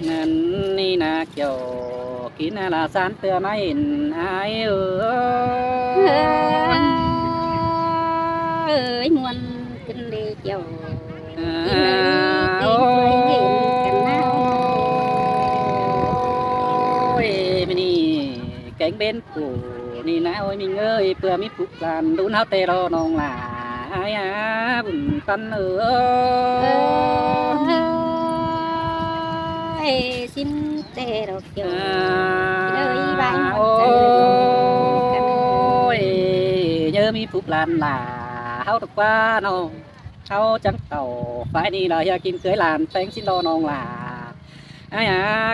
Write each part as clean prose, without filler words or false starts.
นั่นนี่นาเกี่ยวกินอะไรสารเตือไม่เห็นอายเอ้ยมวนขึ้นเลยเจ้ากินเลยโอ้ตีนช่วยเห็นกันนะยไม่นี่แกงเบนกูนี่นะโอ้ยมิงเอ้ยเพื่อมีปุกลานดูน้าเตรอนองหลาอายบุญตันเอ้ยสิ้นแต่ดอกเจ้าเลยบายมัน โอ้ ใจเลยกันยเยอะมีปุกลานหลาเฮาตกว่าน้องเฮาจังเต่าฝ่ายนี้เราอยากกินเคยหลานแตงสิรอน้องหลาอาย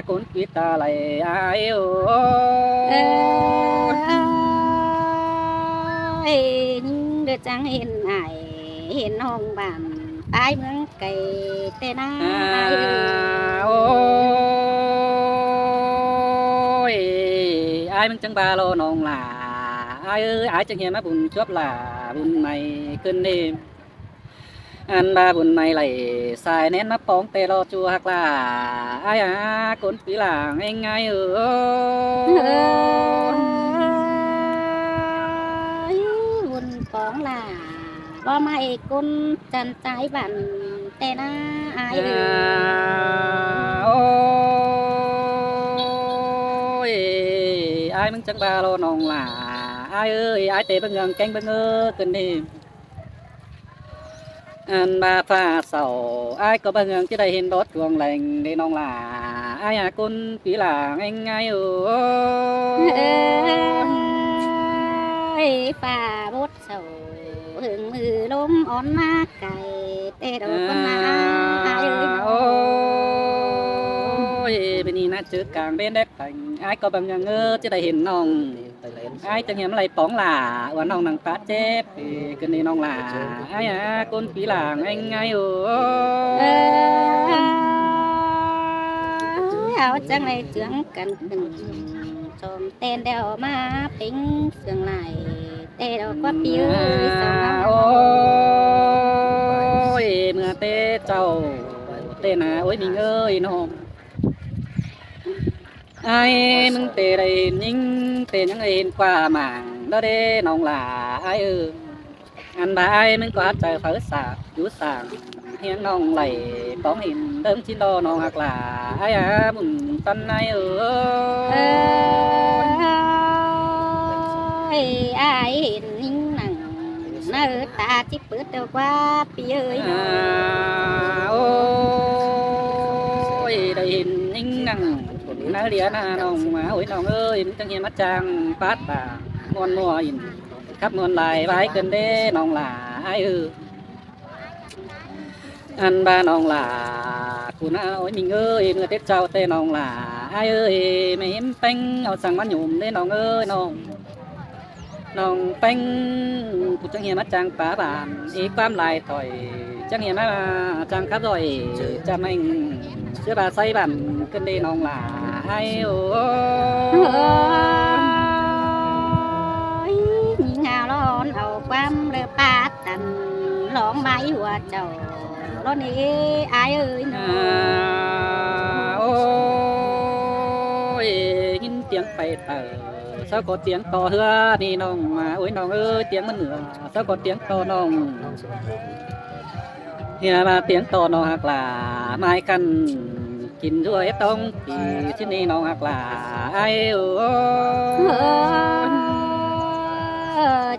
คนคิดอะไรอายเอ้ยเดือจังเห็นไอเห็นห้องบ้านตายเมืองไก่แต่น้าไอ โอ้ยอายมึงจังบาโลน้องหลาอายอายจังเห็นมาบุญชอบหลาบุญใหม่ขึ้นนี่อันบาบุญใหม่ไหลสายเน้นมาป้องเตโลจูฮักลาอายคนปีหลางง่ายบุญของล่ะบ่ไม่กุนจันใจบันแต่น้าอายโอ้ยอายมึงจังบาโลน้องหลาอายอายเตะบังเงิงแกงบังเงอขึ้นนี่อันบาฟ้าเสาอายก็บังเงิงที่ได้เห็นรถดวงแรงในน้องหลาอายคนปีหลางง่ายฝ่าบดเสาหึงมือล้มอ่อนมาไก่แต่ดอกคนมาอายโอ้ยเป็นนี่นะจืดกลางเป็นเด็กแต่งอายก็บังเงิงที่ได้เห็นน้องอายจังเห็นอะไรป๋องหล่าว่าน้องนางป้าเจ็บกันนี่น้องหล่าอายคนปีหลางง่ายเอาจังเลยเจืองกันขึ้นชมเต้นเดวมาปิ้งเสื่องไหลเต้ดอกว่าปิ้วสองโอ้ยเมื่อเต้เจ้าเต้นาโอ้ยมิงเอ้ยน้องไอ้มึงเตะได้ยิงเตะยังเห็นกว่าหมางแล้วเด้น้องหล่าไอ้อันบายมึงก็ใจเผอสาบอยู่สางเฮียงน้องไหลป้องหินเดิมชินโดน้องหักหล่าไอ้มึงตันไอ้ไอ้เห็นนิ่งหนังเนื้อตาจิเปิดเดอกว่าปิ้วโอ้ยได้ยินนิ่งนั่งนาเลียนาน้องมาโอ้ยน้องเอ้ยมึงจังเฮียมาจังปัดป่ามวนมัวอินขับมวนลายไว้เกินเด้น้องหล่าไอ้อันบ้าน้องหล่ากูน่าโอ้ยมิงเอ้ยเมื่อเด็กเจ้าเต้น้องหล่าไอ้ไม่เห็นเป้งเอาสั่งมันหยุ่มเด้น้องเอ้ยน้องเป้งกูจังเฮียมาจังป่าบานอีกความลายต่อยจังเฮียมาจังขับรอยจะไม่เชื่อบาไซบันเกินเด้น้องหล่าไอ้ยิงเอาร้อนเอาความเรือปาตันร้องไม้หัวเจ้าร้อนนี้อายเอ้ยน้อโอ้ยยินเสียงไปเตอsao có tiếng to hưa đi nong mà ôi nong ơi tiếng mất nửa sao có tiếng to nong nhà là tiếng to nong hoặc là mai căn chín ruồi tông thì trên đi nong hoặc là ai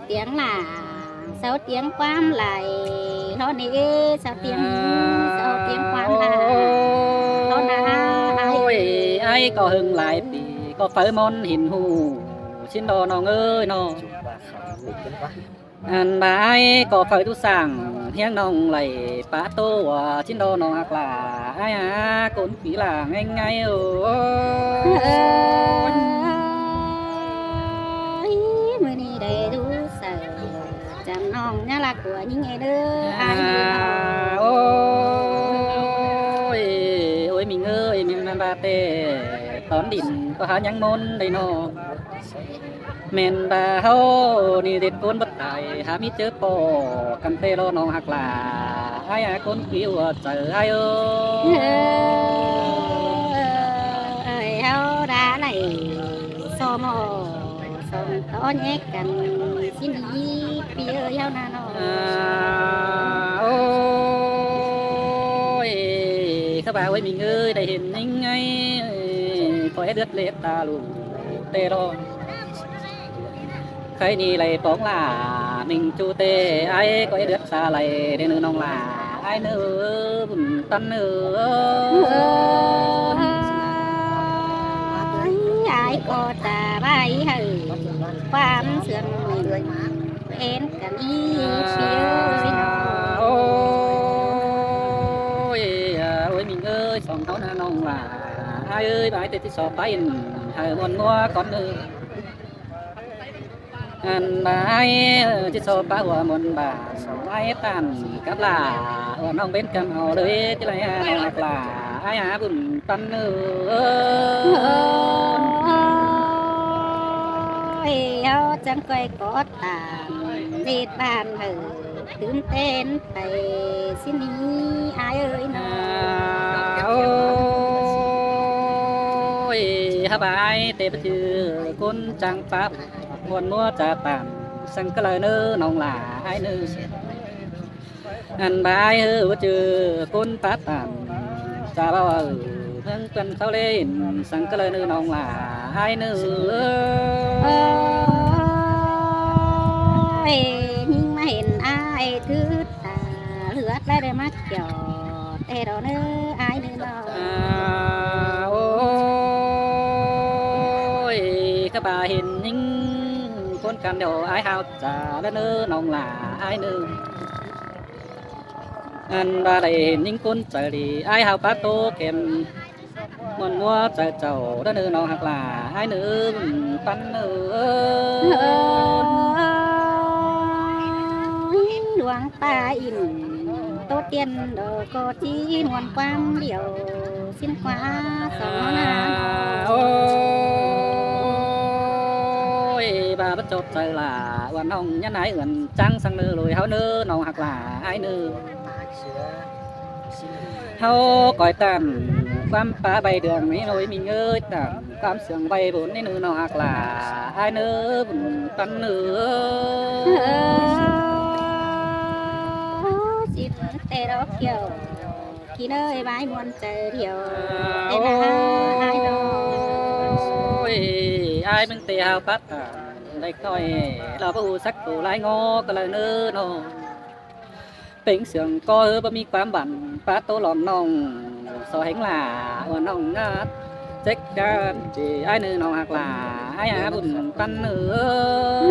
tiếng là sao tiếng quam lại nó đi sao tiếng quam là nó là ai có hưng lại thì có phải món hình hù xin đồ nong ơi nong anh bà ai có phải tu sàng hiang nong lại phá tô xin đồ nong hoặc là ai cũng chỉ là ngay mưa đi để đủ sợ chăm nong nhá là của những ngày đưa ai ôi ôi mình ơi mình làm ba tê tón đỉnh có há nhang môn đây nọ men ba hô ni đệt côn bất tài há mi chớ po cầm tê lo nong hoặc là ai côn kêu chờ ai ơi so mò song to nhé cần xin ý bia nhau na nó ôi các bà ơi mình ơi đây hình anh ấy khói đứt lệ ta lù tê rồi khai ni lại bóng là mình chu tê ai có đứt xa lại để nữ nông là ai nữa bùn tân nữa ai có ta bay hừ quan sườn người em cần ý phía ôi mình ơi sòng tháo na nông là ai ơi bài tết sọ tay hai con mua con nữa anh ai chỉ sọ ba hoa môn bà sòng ai tàn cáp là ở nông bên cam hồ đấy chứ lại nông là ai hả bùn tân nữa chẳng quay có tàn dệt bàn hử tướng tên thầy xin đi ai ơi ôi hả bài tê bất chư côn trang pháp nguồn mua trà tàn sang cái lời nữ nông là ai nữ anh bài hư bất chư côn pháp tàn trà bao ở hương tuần sau lên sang cái lời nữ nông là ai nữ nhưng mà hiện ai thứ ta lướt lại để mắt giò tê đó nữa ai nữa đó ôi các bà hiện những con can đầu ai hao trả lên nữa nông là ai nữa anh bà đây hiện những con trời thì ai hao bát tô kèm muốn mua trời chầu đó nữa nông hoặc là ai nữa pan nữa luang ta in tốt tiên đồ có chi nguồn quang điều xin quá sống ôi bà bất chợt trời là hoàn hồng nhân ái ẩn trăng sang nữ lùi háo nữ nông hoặc là ai nữ háo cõi tàn quam phá bay đường mấy nỗi mình ơi tàn quam sương bay bốn nữ nông hoặc là ai nữ bùn tân nữ xin tê đó kiểu khi nơi bãi muôn trời điều tên là ai ôi ai mình tê hao phát đây coi là bố sắc cổ lái ngô có lời nữ nông tính sương có bơ mi quám bản phát tô lòn nông so hình là nông ngát chết gan chỉ ai nữ nông hoặc là ai á bùn tân nữa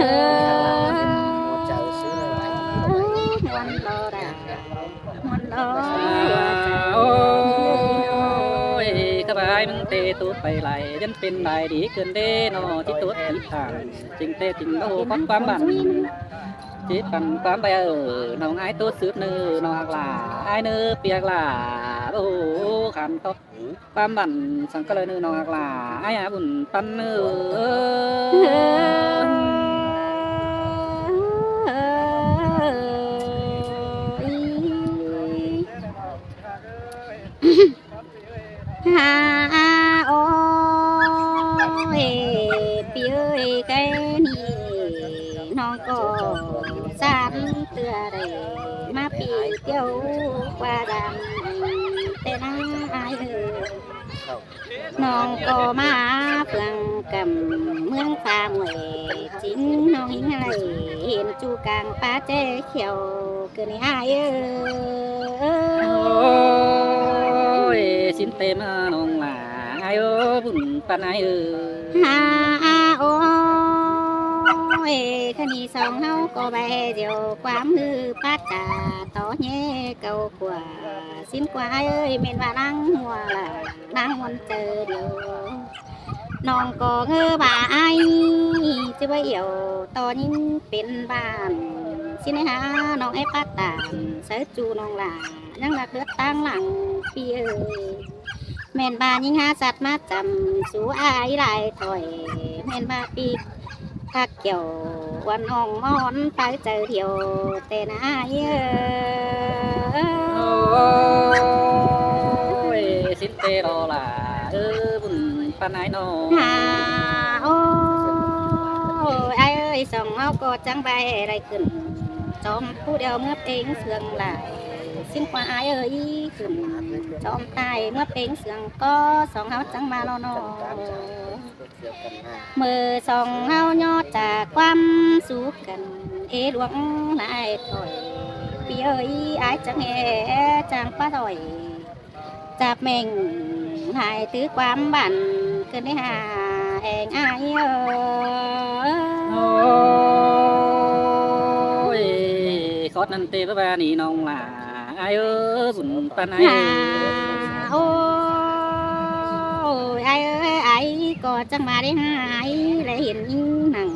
ôi các bạn mình tê tốt bay lại dânเป็นđạiดีเกินเด้นอที่tốtที่ต่างจริงเตจริงโลcóความbản chỉ bằngความbay ở nông ai tốt sướt nữ nọ hoặc là ai nữ piak là ô khám tốtความbản sang cái lời nữ nọ hoặc là ai á bùn tân nữ ha ôi pi ơi cái ni nó có san tựa đầy má pi tiêu qua đàn tên ai ơi non có má phượng cầm mương pha mùi chín non hình này hiện chu càng phá chế khiêu cứ này ai ơi xin tên nông là ai ơi bùn pan ai ơi ha ôi cái này xong hao có bé điều quám hư phát trà to nhé cầu của xin qua ai ơi mình bà đang mùa là đang muốn chờ điềuน้องก็เงือบายจะไปเอี่ยวตอนยิ่งเป็นบ้านสินะฮะน้องไอ้ป้าตามใส่จูน้องหลายังหลักเลือดตั้งหลังปีเอ้ยแม่นบ้านยิ่งหาสัตว์มาจำสู่อายหลายถอยแม่นบ้านปีทักเกี่ยววันห้องมอนไปเจอเที่ยวแต่นายôi xin tê đó là buồn ปันไอ้น้อง หาโอ้ยไอ้เอ้ยสองเอาก็จังใบไรขึ้นจอมผู้เดียวเมื่อเพลงเสืองหลายสิ้นกว่าไอ้เอ้ยขึ้นจอมตายเมื่อเพลงเสืองก็สองเฮาจังมาแล้วเนาะมือสองเฮายอดจากความสู้กันเอหลวงนายถอยพี่เอ้ยไอ้จังแห่จังป้าถอยจับแม่งหายตื้อความบันเกินได้หาแองไอ้เอ้โอ้ยขอดนันเตพระบานีน้องหลาไอ้เอ้ยบุญปันไอ้ หาโอ้ยไอ้เอ้ยไอ้ก็จังมาได้หายและเห็นหนัง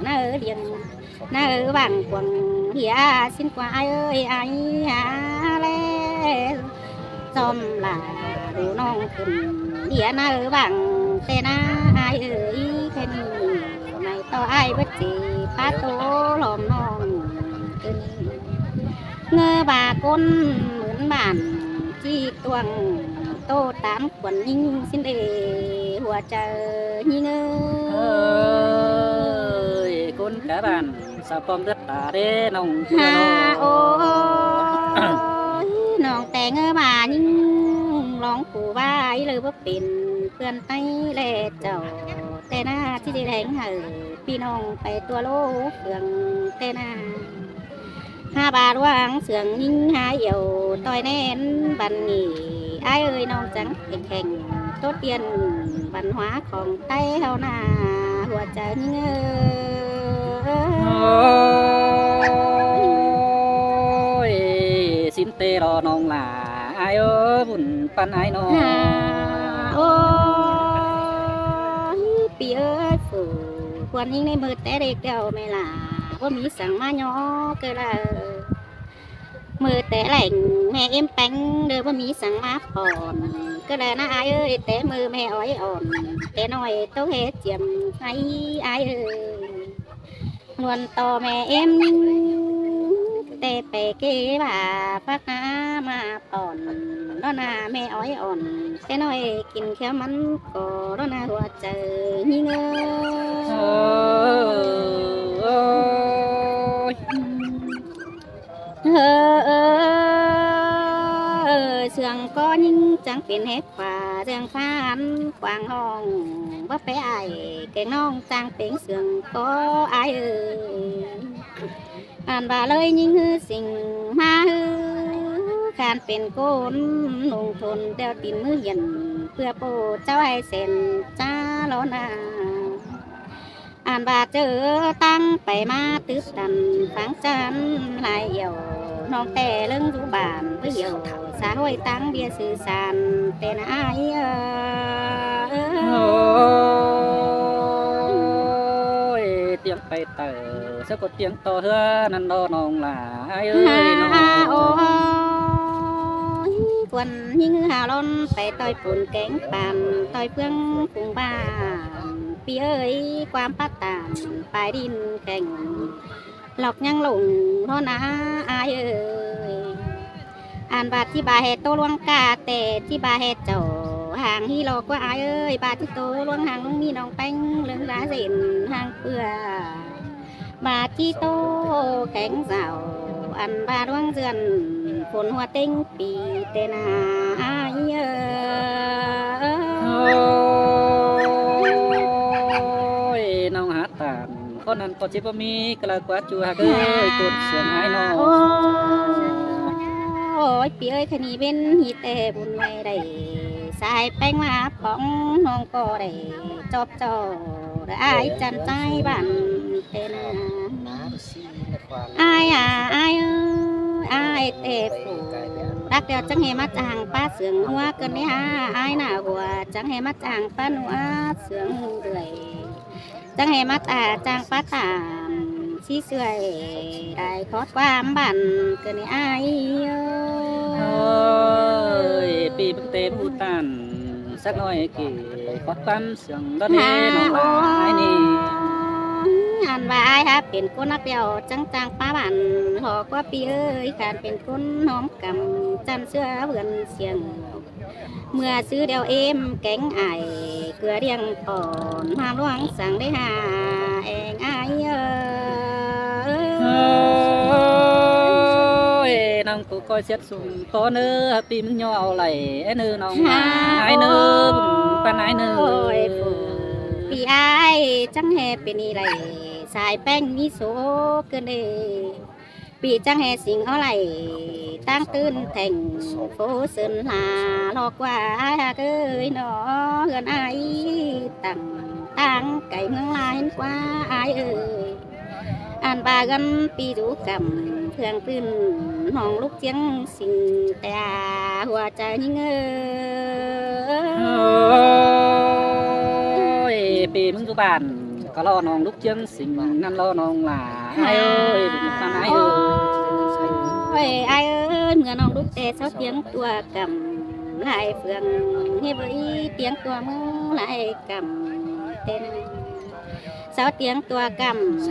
เนื้อเลียงเนื้อบางกวางเหียสิ้นกว่าไอ้เอ้ยไอ้หาแล้วจอมหลาดูน้องขึ้นเหียเนื้อบางแต่หน้าไอ้เอ้ยแค่นี้ไม่ต่อไอ้บัดจีป้าโตหลอมน้องขึ้นเงือบาก้นเหมือนบ้านที่ตวงโตตามขวัญยิ่งสิ้นเอหัวใจยิ่งเอ้ยคนกะบ้านสาวปอมเลือดตาเด้น้อง หาโอ้ยน้องแต่เงือบายิ่งร้องผู้ว่าเลยว่าเป็นเพื่อนไต้แลเจ้าแต่หน้าที่ได้แทงเหอพี่น้องไปตัวโลกเฟืองแต่หน้า5 บาทวางเสืองยิ่งหาเหี่ยวต่อยแน่นบันนี่ไอ้เอ้ยน้องจังแข่งโตเตียนบันหัวของไต้เฮาหน้าหัวใจยิ่งโอ้ยสินเตรอน้องหลาไอ้เอ้ยบุญปันไอ้น้อง หาโอ้ยปีเอ้ยฝูควรยิ่งในมือแต่เด็กเดียวไม่ล่ะว่ามีสั่งมาย่อเกิดละมือแต่แหล่งแม่เอ็มแป้งเด้อว่ามีสั่งมาปอนก็เลยนะอายเอ้ยแต่มือแม่อ้อยอ่อนแต่น้อยต้องเฮ็ดเจียมให้อายเอ้ยนวลต่อแม่เอ็มแต่ไปเก็บาพักน้ามาปอนแล้วนาแม่อ้อยอ่อนแต่น้อยกินแค่มันก็แล้วนาหัวใจยิ่งโอ้ย เอเสียงก็ยิ่งจังเป็นเฮ็ดป่าเสียงฟ้านกวางห้องว่าไปไอแกงน้องจังเป็นเสียงก็ไอเอ้ยอ่านว่าเลยยิ่งฮือสิ่งมาฮือการเป็นโกนลงทนเดียวตินมือเย็นเพื่อโปรดเจ้าให้เส้นจ้าล้อนาอ่านว่าเจอตั้งไปมาตึบดันฟังจันลายเหี่ยวน้องแต่เรื่องอยู่บ้านเพื่อเหี่ยวสาห้อยตั้งเบียสื่อสารเป็นอายโอ้ยเตียงไปเตอสะกดเตียงต่อเฮือนันดอน้องหลาไอ้เอ้ยน้อง โอ้ยควนยิ่งหาล้นไปต่อยปุ่นแกงปานต่อยเพื่องพุงบ้านปีเอ้ยความปัตตานปลายดินแข่งหลอกยังหลงเพราะนะอายเอ้ยอ่านบาทที่บาเฮโตลวงกาแต่ที่บาเฮเจ้าห่างที่หลอกว่าอายเอ้ยบาทที่โตลวงห่างลุงมีน้องแป้งเรื่องราเส้นห่างเปื่อบาทที่โตแข็งเสาอันบาดวงเจือนฝนหัวเต็งปีเตนาอายเอ้ยน้องหาตามคนนั้นก็จิบมีกระกวาดจูฮักเอ้ยกดเสียงไอ้น้อง โอ้ยปีเอ้ยขนี้เป็นฮีแต่บุญไว้ได้สายแป้งมาป้องน้องก็ได้จอบจอได้อายจันใจบ้านเตนาอายอายอายเตฟูรักเดียวจังเหมาจางป้าเสืองหัวเกินนี่ฮะอายหน้าหัวจังเหมาจางป้าหนัวเสืองเดือยจังเหมาตาจางป้าตามชี้เสื่อยได้ขอความบันเกินนี่อายโอ้ยปีบังเตพูตันสักหน่อยกี่ขอความเสียงดอนเฮน้องหลายนี่ อันว่าอายฮะเป็นคนนักเดียวจังป้าบันหอกว่าปีเอ้ยการเป็นคนน้อมกำจันเสื้อเพื่อนเสียง mưa xứ đeo êm cánh ải cửa điềng còn hoa loáng sáng đấy hà em ai ơi nong cô coi xét sùng có nơ pim nhỏ lại nơ nong ai nơ pan ai nơ vì ai chẳng hề bên đi lại xài bánh mi số cơn đề vì chẳng hề sinh ở lại tăng tư thành phố sơn hà lo qua ơi nó gần ai tặng tăng cái mương lai qua ai ơi an ba gần pi rú cầm thường tư hòn lúc tiếng sinh tè hòa trái những ơi pi mương du bàn có lo nong lúc tiếng sinh năn lo nong là ai ơi pan ai ơi ai ơi người nong lúc tè sáu tiếng tua cầm lại phường nghe với tiếng tua mương lại cầm tên sáu tiếng tua cầm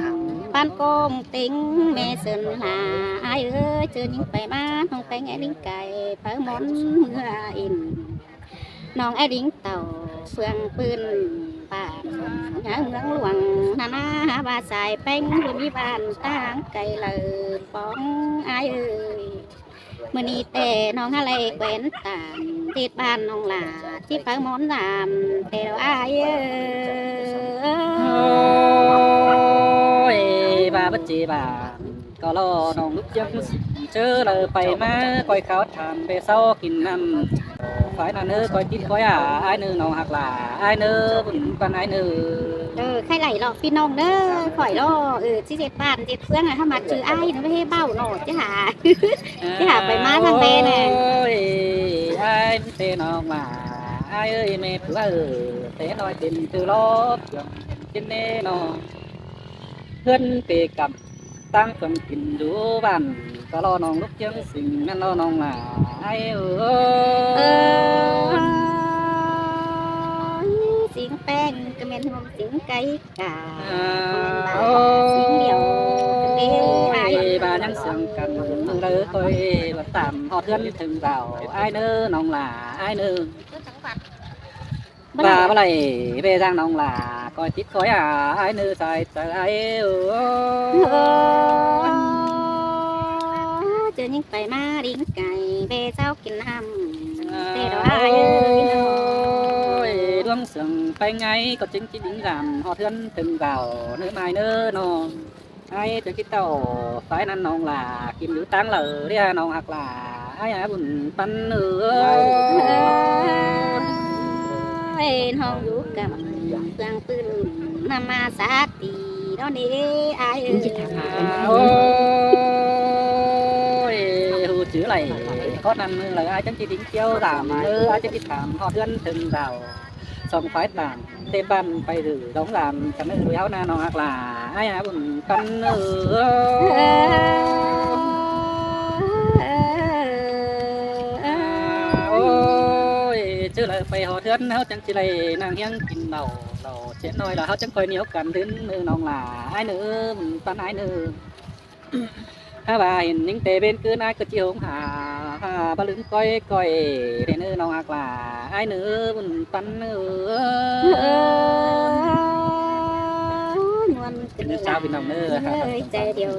ban công tính mẹ sơn là ai ơi chưa những bài má không phải nghe lính cày phải món mưa in nong ai lính tàu phườngปืนป่านหาเมืองหลวงนานาบาสายแป้งบนวิบานตั้งไก่เลยป้องไอ้เอ้ยมื่อนี้แต่น้องอะไรแขวนตามติดบ้านน้องหลาที่ฟังมอนรามแต่เราไอ้เอ้ย bà bất chỉ bà có lo nong lúc giấc chớ lời phải má coi kháo thảm về sau kìm năm phải là nơi coi tin coi ai nơi nong hoặc là ai nơi vẫn còn ai nơi ใครไหลหรอกพี่น้องเด้อข่อยรอที่เจ็ดบ้านเจ็ดเฟืองอะถ้ามาจือไอ้นะไม่ให้เบ้าหนอจะหาจะหาไปมาทางเบน่ะ ai tên nong mà ai ơi mẹ phụ thế nói tình từ lo trên nê nó hơn về cầm tăng phần kinh đủ bàn có lo nong lúc chân sinh nên lo nong là ai ơi สิงแป้งกระเมนหอมสิงไก่กาสิงเดียวกันเด้ไอ้ bà nhân sương cần từ lỡ tôi là tạm họ thân thường vào ai nơ nong là ai nơ bà bà lại về giang nong là coi tít coi ai nơ sai sợ aiเจอยิ่งไปมาดิ้งไก่เบเจ้ากินห้ำแต่ดอกไอ้ đuông sương bay ngay có chính chỉ đính làm họ thân từng vào nơi mai nơ nó ai từ cái tàu phải năn nong là kim nữ tang lờ đi nong hoặc là ai buồn pan nữa ห้องอยู่กับเครื่องปืนนำมาสาตีตอนนี้ไอ้ ôi hù chữ này có năm là ai chẳng chỉ đính chiêu giảm nữa ai chẳng chỉ thảm họ thân từng vào xong phải làm thêm ban phải thử đóng làm chẳng nên đuổi áo na nó hoặc là ai buồn pan nữa ôi chứ lại phải họ thân họ chẳng chỉ này nàng hiang kín đầu đầu chuyện nói là họ chẳng coi nhiều cần đến nữa nó là ai nữa pan ai nữa ha bà hiện những tề bên cứ ai cứ chiều hà bà lưng coi coi để nữa nó hoặc là ai nữa buồn pan nữa ngon sao bị nồng nữa ใจเดียว